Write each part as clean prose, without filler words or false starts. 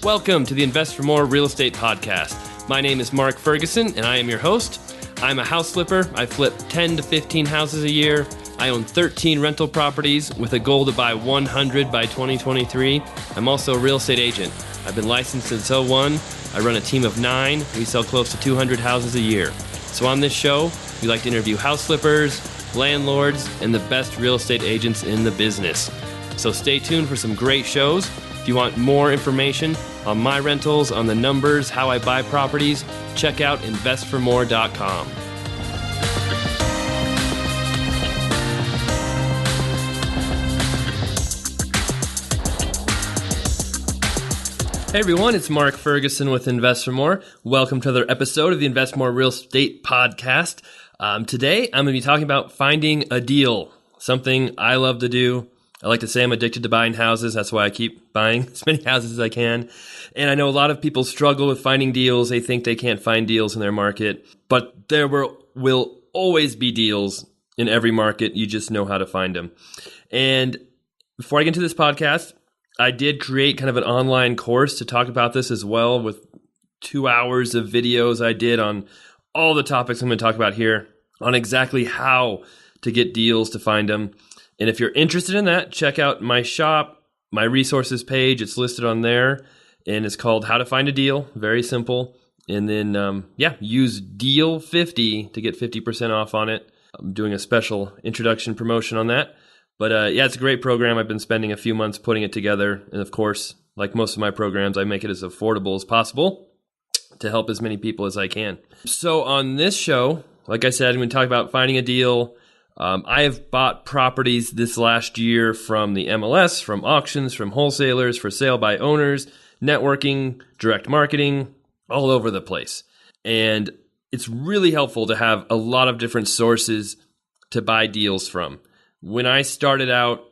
Welcome to the Invest for More Real Estate Podcast. My name is Mark Ferguson, and I am your host. I'm a house flipper. I flip 10 to 15 houses a year. I own 13 rental properties with a goal to buy 100 by 2023. I'm also a real estate agent. I've been licensed since '01. I run a team of 9. We sell close to 200 houses a year. So on this show, we like to interview house flippers, landlords, and the best real estate agents in the business. So stay tuned for some great shows. If you want more information on my rentals, on the numbers, how I buy properties, check out InvestFourMore.com. Hey everyone, it's Mark Ferguson with Invest for More. Welcome to another episode of the Invest More Real Estate Podcast. Today, I'm going to be talking about finding a deal, something I love to do. I like to say I'm addicted to buying houses. That's why I keep buying as many houses as I can. And I know a lot of people struggle with finding deals. They think they can't find deals in their market. But there will always be deals in every market. You just know how to find them. And before I get into this podcast, I did create kind of an online course to talk about this as well, with 2 hours of videos I did on all the topics I'm going to talk about here, on exactly how to get deals, to find them. And if you're interested in that, check out my shop, my resources page. It's listed on there, and it's called How to Find a Deal. Very simple. And then, use DEAL50 to get 50% off on it. I'm doing a special introduction promotion on that. But it's a great program. I've been spending a few months putting it together. And of course, like most of my programs, I make it as affordable as possible to help as many people as I can. So on this show, like I said, I'm going to talk about finding a deal. I have bought properties this last year from the MLS, from auctions, from wholesalers, for sale by owners, networking, direct marketing, all over the place. And it's really helpful to have a lot of different sources to buy deals from. When I started out,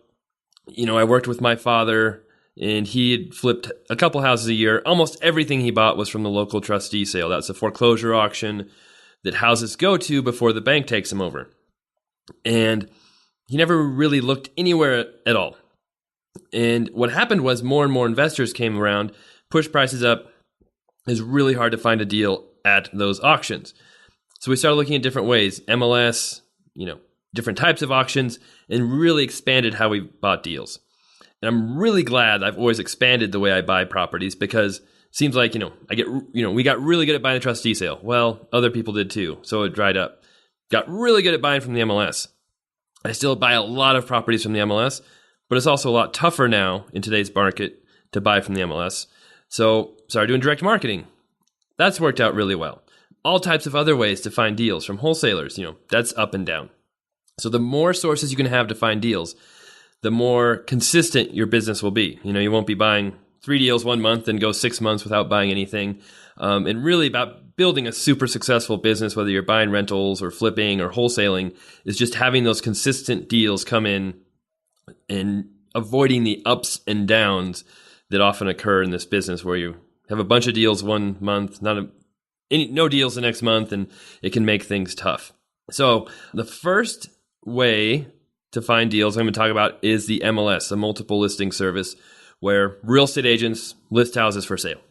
I worked with my father, and he had flipped a couple houses a year. Almost everything he bought was from the local trustee sale. That's a foreclosure auction that houses go to before the bank takes them over. And he never really looked anywhere at all. And what happened was more and more investors came around, pushed prices up. It was really hard to find a deal at those auctions. So we started looking at different ways, MLS, different types of auctions, and really expanded how we bought deals. And I'm really glad I've always expanded the way I buy properties, because it seems like, we got really good at buying the trustee sale. Well, other people did too, so it dried up. Got really good at buying from the MLS. I still buy a lot of properties from the MLS, but it's also a lot tougher now in today's market to buy from the MLS. So started doing direct marketing. That's worked out really well. All types of other ways to find deals from wholesalers, that's up and down. So the more sources you can have to find deals, the more consistent your business will be. You won't be buying 3 deals 1 month and go 6 months without buying anything. And really about building a super successful business, whether you're buying rentals or flipping or wholesaling, is just having those consistent deals come in and avoiding the ups and downs that often occur in this business, where you have a bunch of deals 1 month, no deals the next month, and it can make things tough. So the first way to find deals I'm going to talk about is the MLS, a multiple listing service, where real estate agents list houses for sale.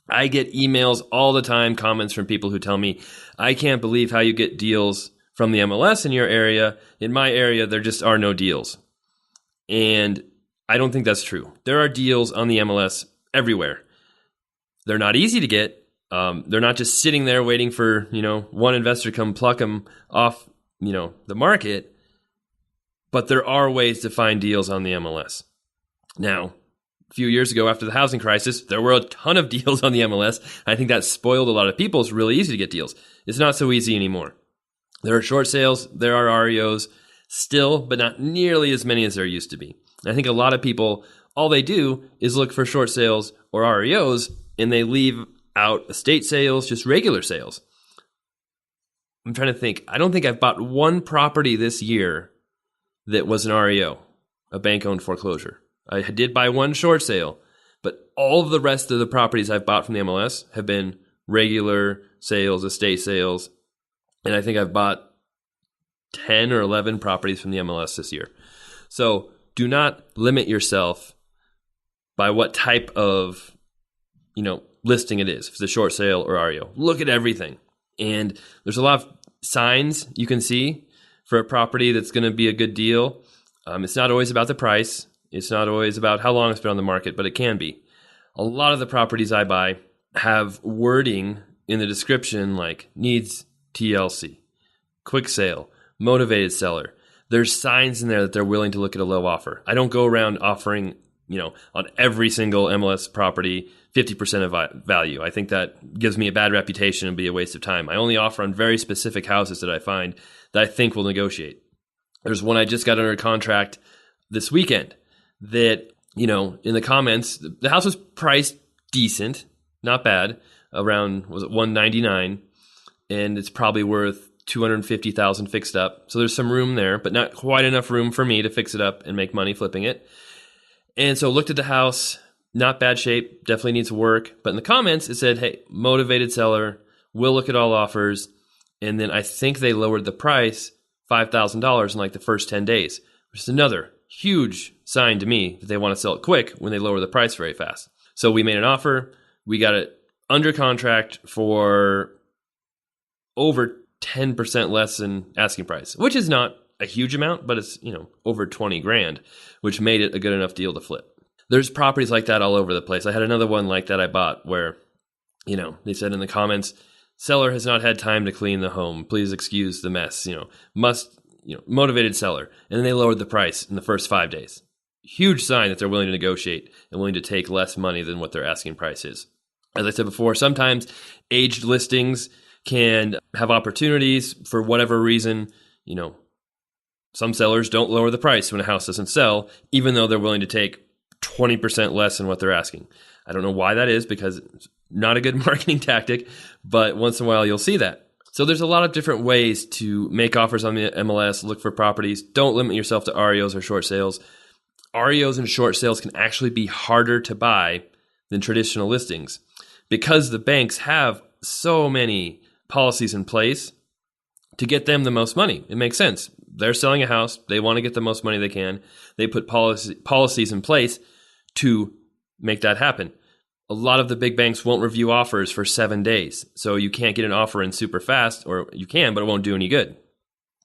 I get emails all the time, comments from people who tell me, I can't believe how you get deals from the MLS in your area. In my area, there just are no deals. And I don't think that's true. There are deals on the MLS everywhere. They're not easy to get. They're not just sitting there waiting for, one investor to come pluck them off, the market. But there are ways to find deals on the MLS. Now, a few years ago, after the housing crisis, there were a ton of deals on the MLS. I think that spoiled a lot of people. It's really easy to get deals. It's not so easy anymore. There are short sales. There are REOs still, but not nearly as many as there used to be. And I think a lot of people, all they do is look for short sales or REOs, and they leave out estate sales, just regular sales. I'm trying to think. I don't think I've bought one property this year that was an REO, a bank-owned foreclosure. I did buy one short sale, but all of the rest of the properties I've bought from the MLS have been regular sales, estate sales, and I think I've bought 10 or 11 properties from the MLS this year. So do not limit yourself by what type of listing it is, if it's a short sale or REO. Look at everything. And there's a lot of signs you can see for a property that's going to be a good deal. It's not always about the price. It's not always about how long it's been on the market, but it can be. A lot of the properties I buy have wording in the description like needs TLC, quick sale, motivated seller. There's signs in there that they're willing to look at a low offer. I don't go around offering, on every single MLS property, 50% of value. I think that gives me a bad reputation and be a waste of time. I only offer on very specific houses that I find that I think will negotiate. There's one I just got under contract this weekend that, in the comments, the house was priced decent, not bad, around, was it 199, and it's probably worth 250,000 fixed up. So there's some room there, but not quite enough room for me to fix it up and make money flipping it. And so looked at the house, not bad shape, definitely needs work. But in the comments, it said, hey, motivated seller, will look at all offers. And then I think they lowered the price $5,000 in like the first 10 days, which is another huge sign to me that they want to sell it quick when they lower the price very fast. So we made an offer. We got it under contract for over 10% less than asking price, which is not a huge amount, but it's, over 20 grand, which made it a good enough deal to flip. There's properties like that all over the place. I had another one like that I bought where, they said in the comments, seller has not had time to clean the home. Please excuse the mess, motivated seller. And then they lowered the price in the first 5 days. Huge sign that they're willing to negotiate and willing to take less money than what their asking price is. As I said before, sometimes aged listings can have opportunities for whatever reason. Some sellers don't lower the price when a house doesn't sell, even though they're willing to take 20% less than what they're asking. I don't know why that is, because it's not a good marketing tactic, but once in a while you'll see that. So there's a lot of different ways to make offers on the MLS, look for properties. Don't limit yourself to REOs or short sales. REOs and short sales can actually be harder to buy than traditional listings because the banks have so many policies in place to get them the most money. It makes sense. They're selling a house. They want to get the most money they can. They put policies in place to make that happen. A lot of the big banks won't review offers for 7 days. So you can't get an offer in super fast, or you can, but it won't do any good.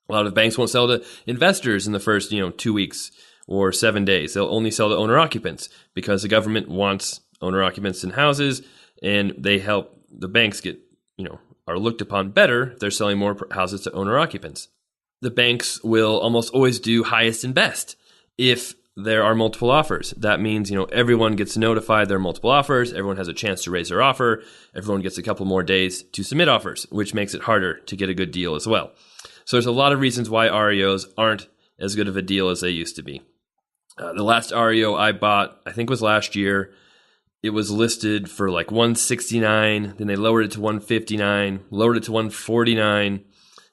A lot of banks won't sell to investors in the first, 2 weeks or 7 days. They'll only sell to owner occupants because the government wants owner occupants in houses, and they help the banks get, are looked upon better if they're selling more houses to owner occupants. The banks will almost always do highest and best if there are multiple offers. That means, everyone gets notified there are multiple offers. Everyone has a chance to raise their offer. Everyone gets a couple more days to submit offers, which makes it harder to get a good deal as well. So there's a lot of reasons why REOs aren't as good of a deal as they used to be. The last REO I bought, I think was last year. It was listed for like $169. Then they lowered it to $159, lowered it to $149.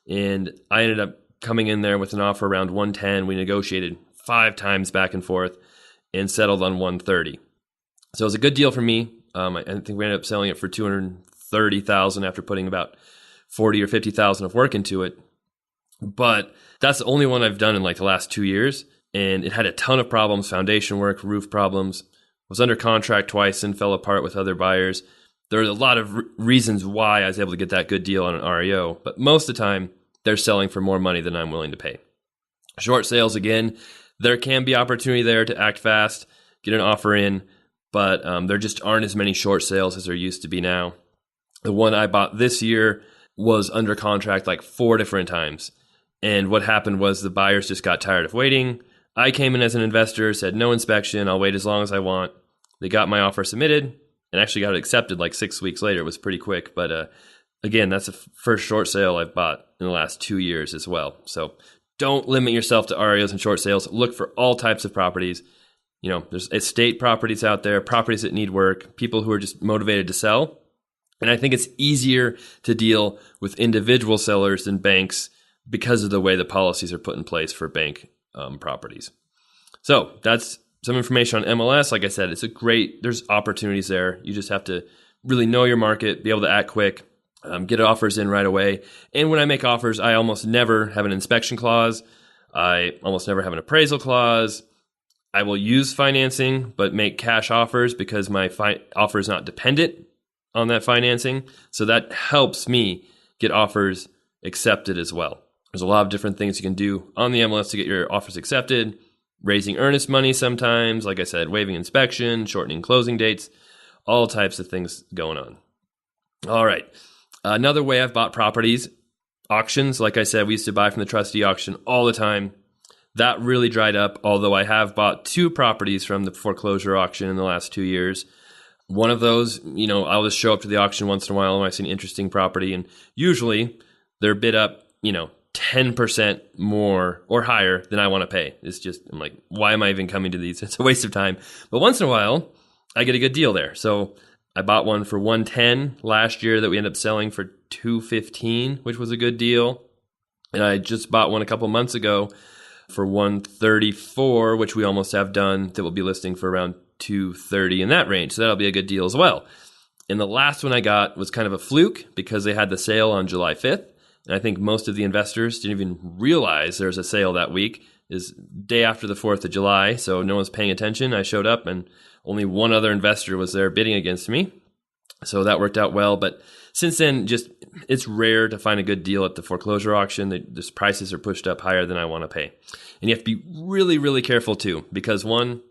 And I ended up coming in there with an offer around $110. We negotiated 5 times back and forth and settled on $130. So it was a good deal for me. I think we ended up selling it for $230,000 after putting about $40,000 or $50,000 of work into it. But that's the only one I've done in like the last 2 years. And it had a ton of problems, foundation work, roof problems. Was under contract twice and fell apart with other buyers. There are a lot of reasons why I was able to get that good deal on an REO. But most of the time, they're selling for more money than I'm willing to pay. Short sales, again, there can be opportunity there to act fast, get an offer in, but there just aren't as many short sales as there used to be now. The one I bought this year was under contract like 4 different times. And what happened was the buyers just got tired of waiting. I came in as an investor, said no inspection, I'll wait as long as I want. They got my offer submitted and actually got it accepted like 6 weeks later. It was pretty quick, but again, that's the first short sale I've bought in the last 2 years as well. So don't limit yourself to REOs and short sales. Look for all types of properties. There's estate properties out there, properties that need work, people who are just motivated to sell. And I think it's easier to deal with individual sellers than banks because of the way the policies are put in place for bank properties. So that's some information on MLS. Like I said, there's opportunities there. You just have to really know your market, be able to act quick, get offers in right away. And when I make offers, I almost never have an inspection clause. I almost never have an appraisal clause. I will use financing, but make cash offers because my offer is not dependent on that financing. So that helps me get offers accepted as well. There's a lot of different things you can do on the MLS to get your offers accepted. Raising earnest money sometimes, like I said, waiving inspection, shortening closing dates, all types of things going on. All right. Another way I've bought properties, auctions. Like I said, we used to buy from the trustee auction all the time. That really dried up, although I have bought 2 properties from the foreclosure auction in the last 2 years. One of those, I'll just show up to the auction once in a while when I see an interesting property, and usually they're bid up, 10% more or higher than I want to pay. It's just, I'm like, why am I even coming to these? It's a waste of time. But once in a while, I get a good deal there. So I bought one for $110 last year that we ended up selling for $215, which was a good deal. And I just bought one a couple months ago for $134, which we almost have done, that will be listing for around $230 in that range. So that'll be a good deal as well. And the last one I got was kind of a fluke because they had the sale on July 5th. And I think most of the investors didn't even realize there was a sale that week. Is day after the 4th of July, so no one's paying attention. I showed up and only one other investor was there bidding against me. So that worked out well. But since then, it's rare to find a good deal at the foreclosure auction. The prices are pushed up higher than I want to pay. And you have to be really, really careful too, because one,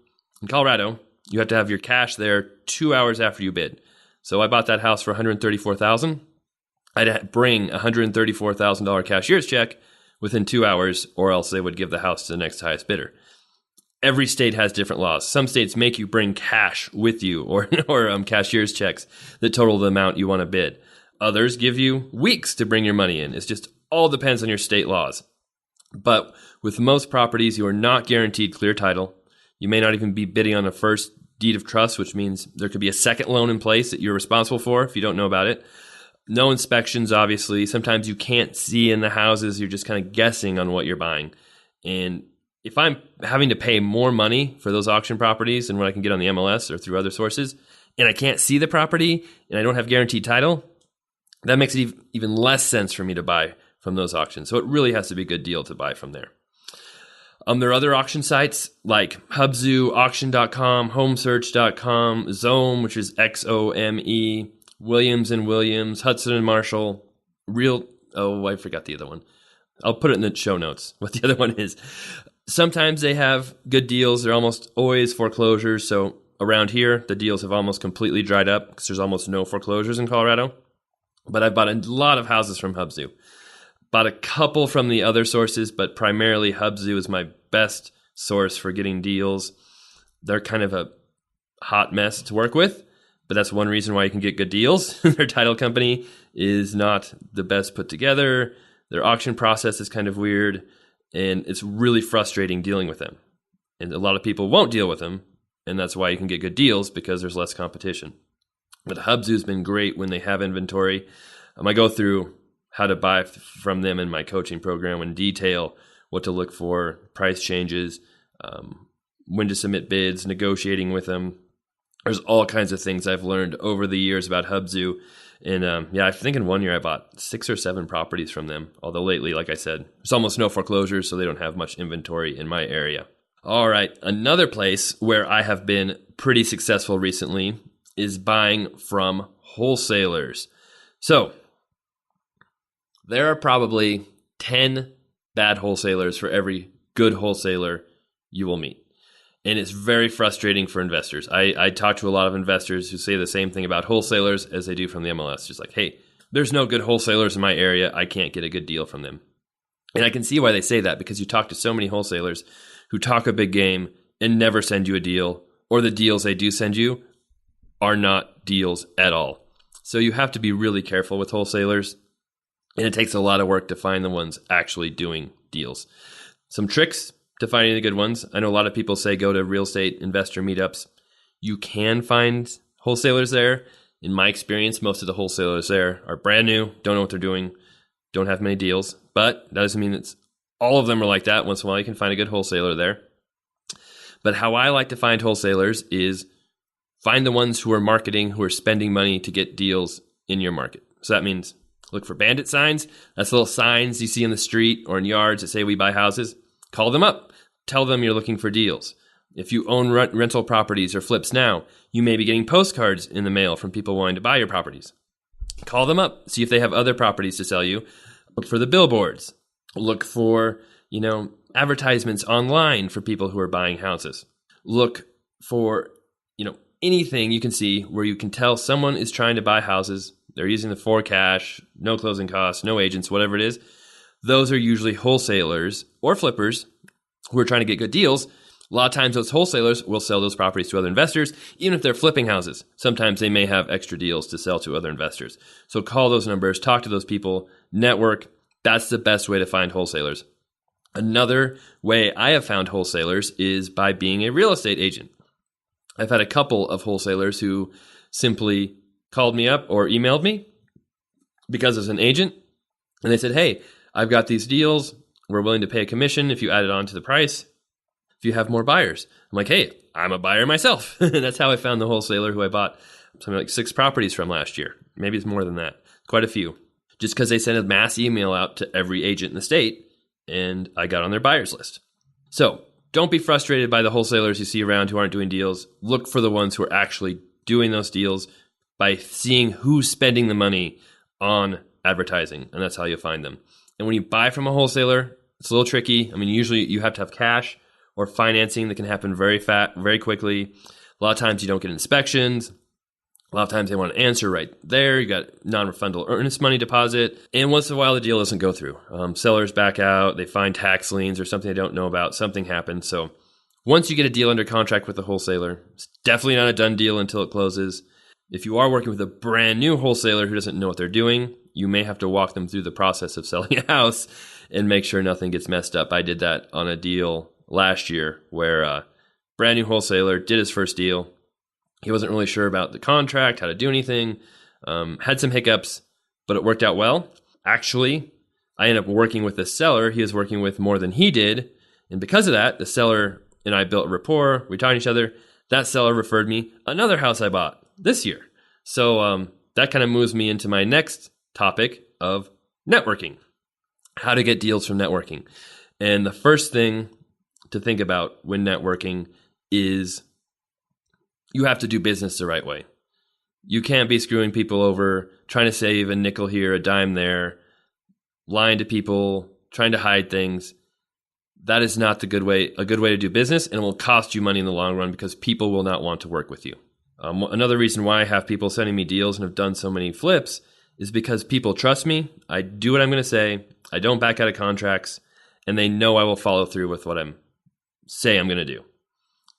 in Colorado, you have to have your cash there 2 hours after you bid. So I bought that house for $134,000. I'd bring a $134,000 cashier's check within 2 hours, or else they would give the house to the next highest bidder. Every state has different laws. Some states make you bring cash with you or cashier's checks that total the amount you want to bid. Others give you weeks to bring your money in. It's just all depends on your state laws. But with most properties, you are not guaranteed clear title. You may not even be bidding on a first deed of trust, which means there could be a second loan in place that you're responsible for if you don't know about it. No inspections, obviously. Sometimes you can't see in the houses. You're just kind of guessing on what you're buying. And if I'm having to pay more money for those auction properties than what I can get on the MLS or through other sources, and I can't see the property and I don't have guaranteed title, that makes it even less sense for me to buy from those auctions. So it really has to be a good deal to buy from there. There are other auction sites like Hubzu, Auction.com, HomeSearch.com, Xome, which is Xome, Williams & Williams, Hudson & Marshall, I forgot the other one. I'll put it in the show notes, what the other one is. Sometimes they have good deals. They're almost always foreclosures. So around here, the deals have almost completely dried up because there's almost no foreclosures in Colorado. But I bought a lot of houses from Hubzu. Bought a couple from the other sources, but primarily Hubzu is my best source for getting deals. They're kind of a hot mess to work with. But that's one reason why you can get good deals. Their title company is not the best put together. Their auction process is kind of weird. And it's really frustrating dealing with them. And a lot of people won't deal with them. And that's why you can get good deals, because there's less competition. But Hubzu has been great when they have inventory. I go through how to buy from them in my coaching program in detail, what to look for, price changes, when to submit bids, negotiating with them. There's all kinds of things I've learned over the years about Hubzu. And I think in 1 year I bought 6 or 7 properties from them. Although lately, like I said, there's almost no foreclosures, so they don't have much inventory in my area. All right, another place where I have been pretty successful recently is buying from wholesalers. So there are probably 10 bad wholesalers for every good wholesaler you will meet. And it's very frustrating for investors. I talk to a lot of investors who say the same thing about wholesalers as they do from the MLS. Just like, hey, there's no good wholesalers in my area. I can't get a good deal from them. And I can see why they say that, because you talk to so many wholesalers who talk a big game and never send you a deal, or the deals they do send you are not deals at all. So you have to be really careful with wholesalers. And it takes a lot of work to find the ones actually doing deals. Some tricks to finding the good ones. I know a lot of people say go to real estate investor meetups. You can find wholesalers there. In my experience, most of the wholesalers there are brand new, don't know what they're doing, don't have many deals. But that doesn't mean it's all of them are like that. Once in a while, you can find a good wholesaler there. But how I like to find wholesalers is find the ones who are marketing, who are spending money to get deals in your market. So that means look for bandit signs. That's little signs you see in the street or in yards that say we buy houses. Call them up. Tell them you're looking for deals. If you own rental properties or flips now, you may be getting postcards in the mail from people wanting to buy your properties. Call them up, see if they have other properties to sell you. Look for the billboards. Look for, advertisements online for people who are buying houses. Look for, anything you can see where you can tell someone is trying to buy houses. They're using the for cash, no closing costs, no agents, whatever it is. Those are usually wholesalers or flippers who are trying to get good deals. A lot of times those wholesalers will sell those properties to other investors, even if they're flipping houses. Sometimes they may have extra deals to sell to other investors. So call those numbers, talk to those people, network. That's the best way to find wholesalers. Another way I have found wholesalers is by being a real estate agent. I've had a couple of wholesalers who simply called me up or emailed me because as an agent, and they said, hey, I've got these deals. We're willing to pay a commission if you add it on to the price, if you have more buyers. I'm like, hey, I'm a buyer myself. That's how I found the wholesaler who I bought something like 6 properties from last year. Maybe it's more than that, quite a few. Just because they sent a mass email out to every agent in the state, and I got on their buyers list. So don't be frustrated by the wholesalers you see around who aren't doing deals. Look for the ones who are actually doing those deals by seeing who's spending the money on advertising, and that's how you'll find them. And when you buy from a wholesaler, it's a little tricky. Usually you have to have cash or financing that can happen very quickly. A lot of times you don't get inspections. A lot of times they want an answer right there. You got non-refundable earnest money deposit. And once in a while, the deal doesn't go through. Sellers back out. They find tax liens or something they don't know about. Something happens. So once you get a deal under contract with a wholesaler, it's definitely not a done deal until it closes. If you are working with a brand new wholesaler who doesn't know what they're doing, you may have to walk them through the process of selling a house and make sure nothing gets messed up. I did that on a deal last year where a brand new wholesaler did his first deal. He wasn't really sure about the contract, how to do anything, had some hiccups, but it worked out well. Actually, I ended up working with the seller. He was working with more than he did. And because of that, the seller and I built a rapport. We talked to each other. That seller referred me another house I bought this year. So that kind of moves me into my next topic of networking, how to get deals from networking. And the first thing to think about when networking is you have to do business the right way. You can't be screwing people over, trying to save a nickel here, a dime there, lying to people, trying to hide things. That is not a good way to do business, and it will cost you money in the long run because people will not want to work with you. Another reason why I have people sending me deals and have done so many flips is because people trust me. I do what I'm going to say. I don't back out of contracts, and they know I will follow through with what I'm going to do.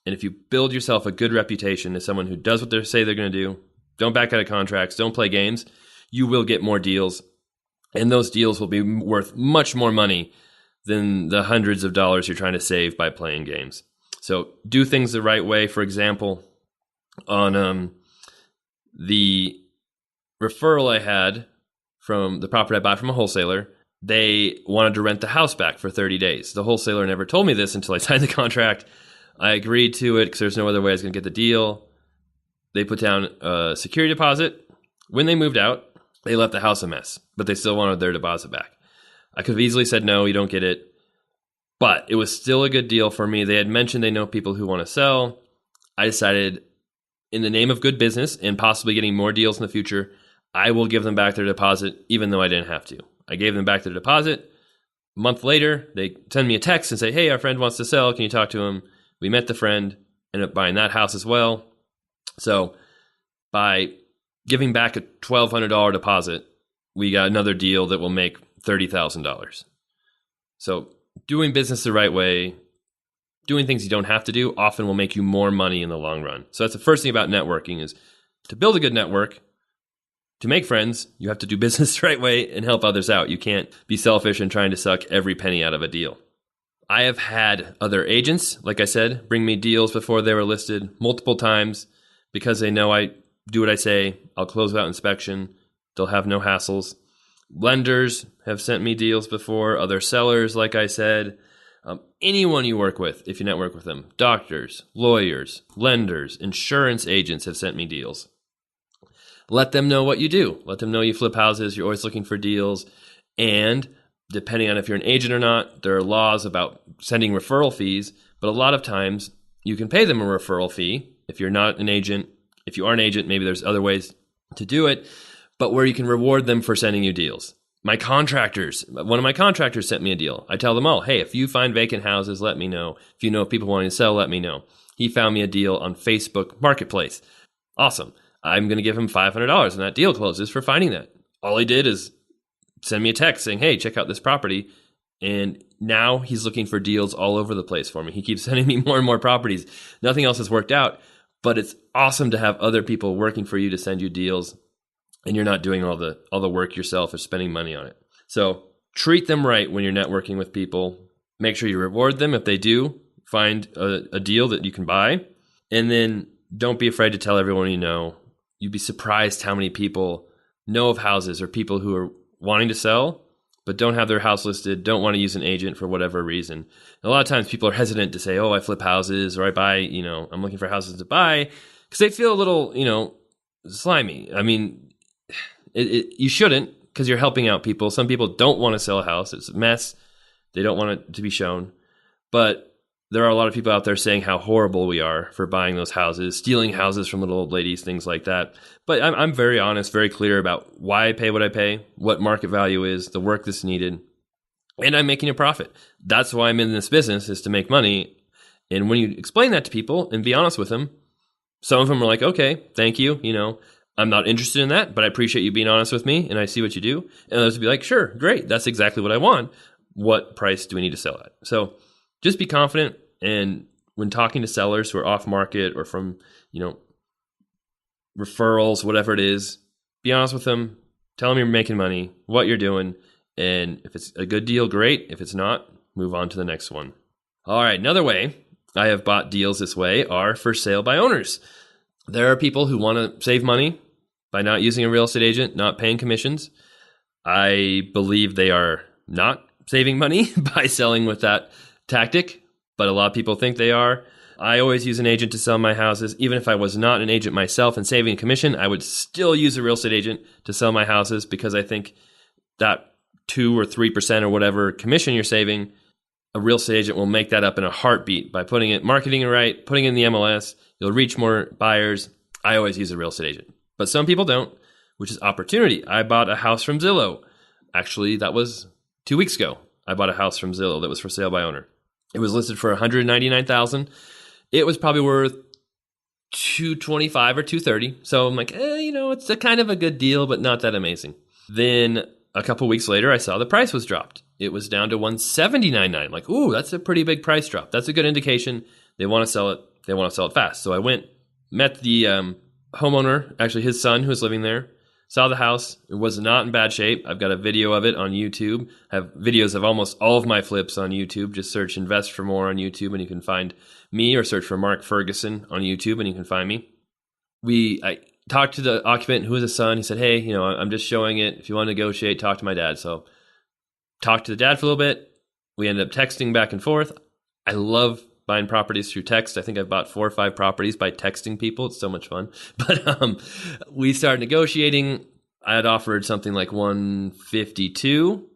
And if you build yourself a good reputation as someone who does what they say they're going to do, don't back out of contracts, don't play games, you will get more deals. And those deals will be worth much more money than the hundreds of dollars you're trying to save by playing games. So do things the right way. For example, on the referral I had from the property I bought from a wholesaler, they wanted to rent the house back for 30 days. The wholesaler never told me this until I signed the contract. I agreed to it because there's no other way I was going to get the deal. They put down a security deposit. When they moved out, they left the house a mess, but they still wanted their deposit back. I could have easily said, no, you don't get it. But it was still a good deal for me. They had mentioned they know people who want to sell. I decided, in the name of good business and possibly getting more deals in the future, I will give them back their deposit, even though I didn't have to. I gave them back their deposit. A month later, they send me a text and say, hey, our friend wants to sell. Can you talk to him? We met the friend, ended up buying that house as well. So by giving back a $1,200 deposit, we got another deal that will make $30,000. So doing business the right way, doing things you don't have to do, often will make you more money in the long run. So that's the first thing about networking is to build a good network, to make friends, you have to do business the right way and help others out. You can't be selfish and trying to suck every penny out of a deal. I have had other agents, like I said, bring me deals before they were listed multiple times because they know I do what I say. I'll close without inspection. They'll have no hassles. Lenders have sent me deals before. Other sellers, like I said. Anyone you work with, if you network with them. Doctors, lawyers, lenders, insurance agents have sent me deals. Let them know what you do. Let them know you flip houses. You're always looking for deals. And depending on if you're an agent or not, there are laws about sending referral fees. But a lot of times, you can pay them a referral fee if you're not an agent. If you are an agent, maybe there's other ways to do it, but where you can reward them for sending you deals. One of my contractors sent me a deal. I tell them all, hey, if you find vacant houses, let me know. If you know of people wanting to sell, let me know. He found me a deal on Facebook Marketplace. Awesome. I'm going to give him $500 and that deal closes for finding that. All he did is send me a text saying, hey, check out this property. And now he's looking for deals all over the place for me. He keeps sending me more and more properties. Nothing else has worked out, but it's awesome to have other people working for you to send you deals, and you're not doing all the work yourself or spending money on it. So treat them right when you're networking with people. Make sure you reward them if they do find a deal that you can buy. And then don't be afraid to tell everyone you know. You'd be surprised how many people know of houses or people who are wanting to sell but don't have their house listed, don't want to use an agent for whatever reason. And a lot of times people are hesitant to say, oh, I flip houses or I buy, I'm looking for houses to buy, because they feel a little, slimy. I mean, you shouldn't, because you're helping out people. Some people don't want to sell a house. It's a mess. They don't want it to be shown. But there are a lot of people out there saying how horrible we are for buying those houses, stealing houses from little old ladies, things like that. But I'm very honest, very clear about why I pay what I pay, what market value is, the work that's needed, and I'm making a profit. That's why I'm in this business, is to make money. And when you explain that to people and be honest with them, some of them are like, okay, thank you. I'm not interested in that, but I appreciate you being honest with me and I see what you do. And others will be like, sure, great. That's exactly what I want. What price do we need to sell at? So just be confident. And when talking to sellers who are off market or from, referrals, whatever it is, be honest with them. Tell them you're making money, what you're doing. And if it's a good deal, great. If it's not, move on to the next one. All right. Another way I have bought deals this way are for sale by owners. There are people who want to save money by not using a real estate agent, not paying commissions. I believe they are not saving money by selling with that tactic, but a lot of people think they are. I always use an agent to sell my houses. Even if I was not an agent myself and saving a commission, I would still use a real estate agent to sell my houses, because I think that 2 or 3% or whatever commission you're saving, a real estate agent will make that up in a heartbeat by marketing it right, putting it in the MLS. You'll reach more buyers. I always use a real estate agent, but some people don't, which is opportunity. I bought a house from Zillow. Actually, that was 2 weeks ago. I bought a house from Zillow that was for sale by owner. It was listed for $199,000. It was probably worth $225 or $230. So I'm like, it's a kind of a good deal, but not that amazing. Then a couple weeks later, I saw the price was dropped. It was down to $179.9. I'm like, ooh, that's a pretty big price drop. That's a good indication they want to sell it. They want to sell it fast. So I went, met the homeowner, actually his son who was living there, saw the house. It was not in bad shape. I've got a video of it on YouTube. I have videos of almost all of my flips on YouTube. Just search InvestFourMore on YouTube and you can find me, or search for Mark Ferguson on YouTube and you can find me. I talked to the occupant who was a son. He said, hey, I'm just showing it. If you want to negotiate, talk to my dad. So talked to the dad for a little bit. We ended up texting back and forth. I love buying properties through text. I think I've bought 4 or 5 properties by texting people. It's so much fun. But we started negotiating. I had offered something like 152,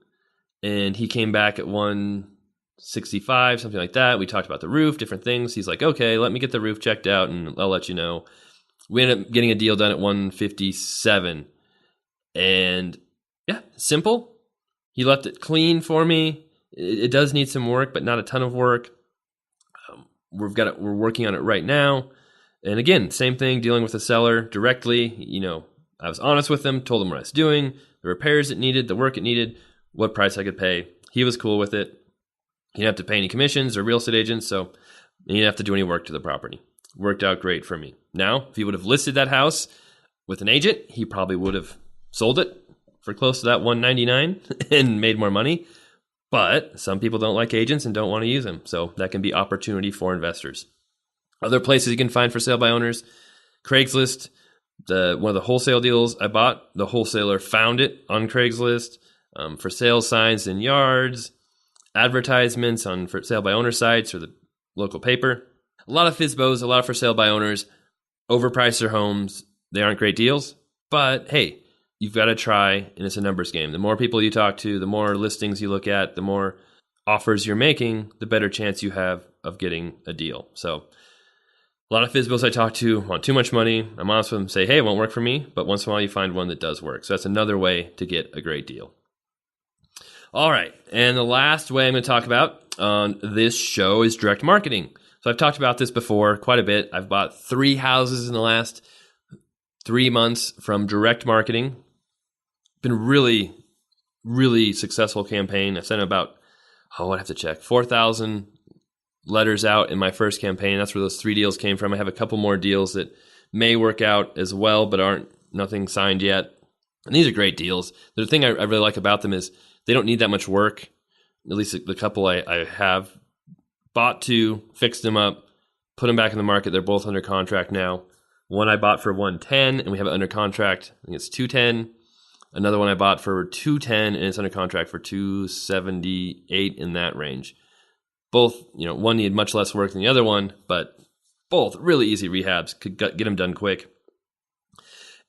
and he came back at 165, something like that. We talked about the roof, different things. He's like, okay, let me get the roof checked out and I'll let you know. We ended up getting a deal done at 157. And yeah, simple. He left it clean for me. It does need some work, but not a ton of work. We're working on it right now. And again, same thing, dealing with the seller directly. I was honest with them, told them what I was doing, the repairs it needed, the work it needed, what price I could pay. He was cool with it. He didn't have to pay any commissions or real estate agents, so he didn't have to do any work to the property. Worked out great for me. Now, if he would have listed that house with an agent, he probably would have sold it for close to that $199 and made more money. But some people don't like agents and don't want to use them. So that can be opportunity for investors. Other places you can find for sale by owners, Craigslist, one of the wholesale deals I bought, the wholesaler found it on Craigslist, for sale signs in yards, advertisements on for sale by owner sites or the local paper. A lot of FSBOs, a lot of for sale by owners, overprice their homes. They aren't great deals, but hey, you've got to try, and it's a numbers game. The more people you talk to, the more listings you look at, the more offers you're making, the better chance you have of getting a deal. So A lot of FSBOs I talk to want too much money. I'm honest with them, say, hey, it won't work for me. But once in a while, you find one that does work. So that's another way to get a great deal. All right. And the last way I'm going to talk about on this show is direct marketing. So I've talked about this before quite a bit. I've bought 3 houses in the last 3 months from direct marketing. Been really, really successful campaign. I've sent about, I'd have to check, 4,000 letters out in my first campaign. That's where those 3 deals came from. I have a couple more deals that may work out as well, but nothing signed yet. And these are great deals. The thing I really like about them is they don't need that much work. At least the couple I have bought 2, fixed them up, put them back in the market. They're both under contract now. One I bought for 110 and we have it under contract. I think it's 210. Another one I bought for 210 and it's under contract for 278 in that range. Both, one needed much less work than the other one, but both really easy rehabs, could get them done quick.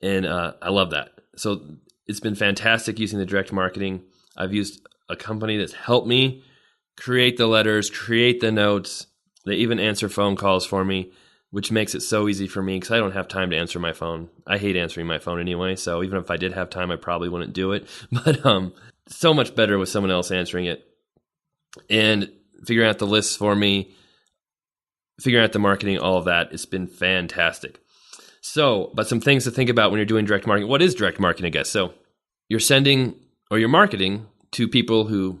And I love that. So it's been fantastic using the direct marketing. I've used a company that's helped me create the letters, create the notes. They even answer phone calls for me, which makes it so easy for me because I don't have time to answer my phone. I hate answering my phone anyway, so even if I did have time, I probably wouldn't do it. But so much better with someone else answering it. And figuring out the lists for me, figuring out the marketing, all of that. It's been fantastic. So, but some things to think about when you're doing direct marketing. What is direct marketing, I guess? So you're sending or you're marketing to people who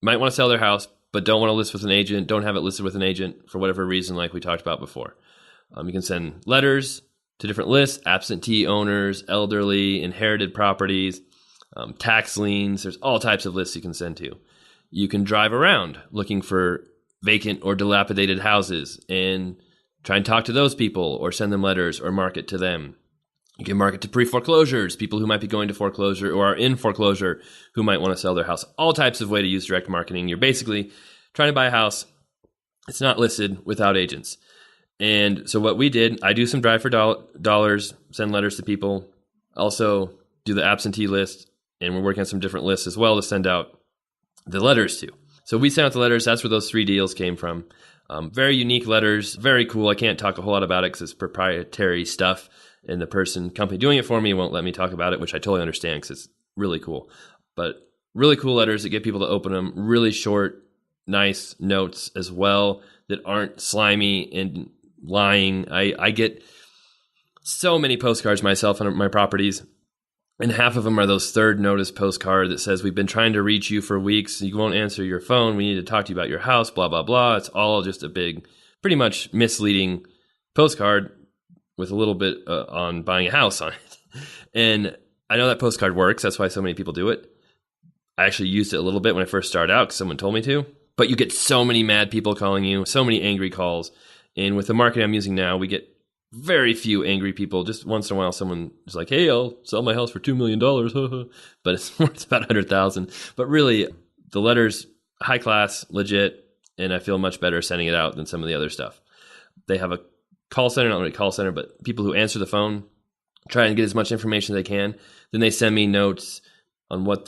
might want to sell their house, but don't want to list with an agent, don't have it listed with an agent for whatever reason, like we talked about before. You can send letters to different lists, absentee owners, elderly, inherited properties, tax liens. There's all types of lists you can send to. You can drive around looking for vacant or dilapidated houses and try and talk to those people or send them letters or market to them. You can market to pre-foreclosures, people who might be going to foreclosure or are in foreclosure who might want to sell their house. All types of way to use direct marketing. You're basically trying to buy a house. It's not listed without agents. And so what we did, I do some drive for dollars, send letters to people, also do the absentee list, and we're working on some different lists as well to send out the letters to. So we sent out the letters. That's where those 3 deals came from. Very unique letters, very cool. I can't talk a whole lot about it because it's proprietary stuff, and the company doing it for me won't let me talk about it, which I totally understand because it's really cool. But really cool letters that get people to open them, really short, nice notes as well that aren't slimy and lying. I get so many postcards myself on my properties, and half of them are those third notice postcard that says, we've been trying to reach you for weeks. You won't answer your phone. We need to talk to you about your house, blah, blah, blah. It's all just a big, pretty much misleading postcard with a little bit on buying a house on it. And I know that postcard works. That's why so many people do it. I actually used it a little bit when I first started out because someone told me to. But you get so many mad people calling you, so many angry calls. And with the marketing I'm using now, we get very few angry people. Just once in a while, someone is like, hey, I'll sell my house for $2 million. But it's worth about $100,000. But really, the letter's high class, legit, and I feel much better sending it out than some of the other stuff. They have a call center, not really a call center, but people who answer the phone, try and get as much information as they can. Then they send me notes on what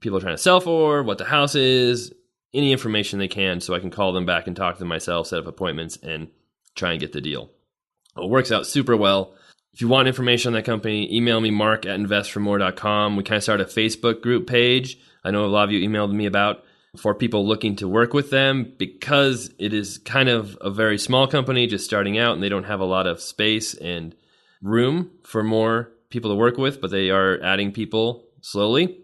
people are trying to sell for, what the house is, any information they can, so I can call them back and talk to them myself, set up appointments, and try and get the deal. It works out super well. If you want information on that company, email me, mark@investformore.com. We kind of started a Facebook group page. I know a lot of you emailed me about for people looking to work with them because it is kind of a very small company just starting out and they don't have a lot of space and room for more people to work with, but they are adding people slowly.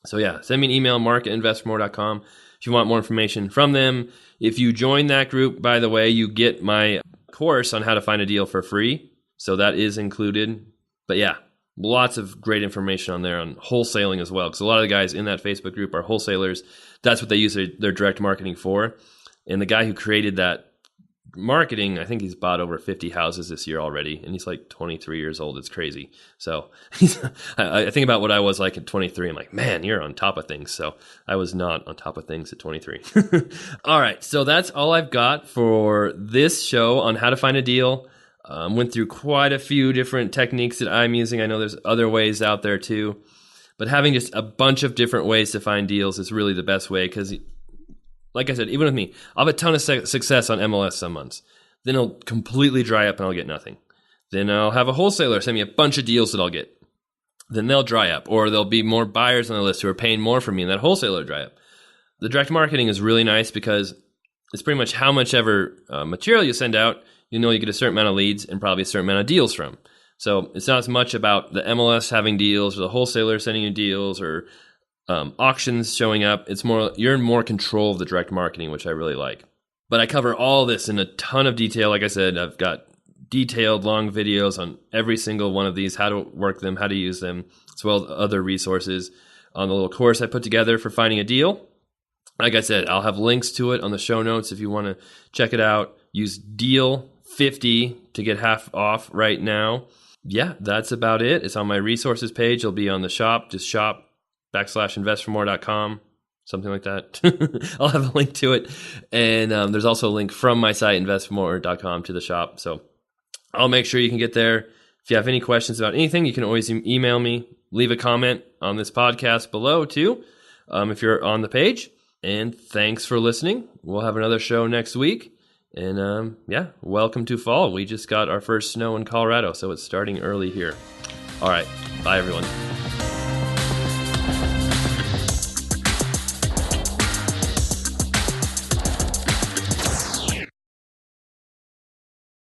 So yeah, send me an email, mark@investformore.com if you want more information from them. If you join that group, by the way, you get my course on how to find a deal for free. So that is included. But yeah, lots of great information on there on wholesaling as well. Because a lot of the guys in that Facebook group are wholesalers. That's what they use their direct marketing for. And the guy who created that marketing, I think he's bought over 50 houses this year already. And he's like 23 years old. It's crazy. So I think about what I was like at 23. I'm like, man, you're on top of things. So I was not on top of things at 23. All right. So that's all I've got for this show on how to find a deal. Went through quite a few different techniques that I'm using. I know there's other ways out there too. But having just a bunch of different ways to find deals is really the best way because, like I said, even with me, I'll have a ton of success on MLS some months. Then it'll completely dry up and I'll get nothing. Then I'll have a wholesaler send me a bunch of deals that I'll get. Then they'll dry up, or there'll be more buyers on the list who are paying more for me, and that wholesaler will dry up. The direct marketing is really nice because it's pretty much how much ever material you send out, you know you get a certain amount of leads and probably a certain amount of deals from. So it's not as much about the MLS having deals or the wholesaler sending you deals or auctions showing up. It's more, you're in more control of the direct marketing, which I really like. But I cover all this in a ton of detail. Like I said, I've got detailed long videos on every single one of these, how to work them, how to use them, as well as other resources on the little course I put together for finding a deal. Like I said, I'll have links to it on the show notes if you want to check it out. Use DEAL50 to get half off right now. Yeah, that's about it. It's on my resources page. It'll be on the shop, just shop.investformore.com, something like that. I'll have a link to it. And there's also a link from my site, InvestFourMore.com, to the shop. So I'll make sure you can get there. If you have any questions about anything, you can always email me. Leave a comment on this podcast below, too, if you're on the page. And thanks for listening. We'll have another show next week. And welcome to fall. We just got our first snow in Colorado, so it's starting early here. All right. Bye, everyone.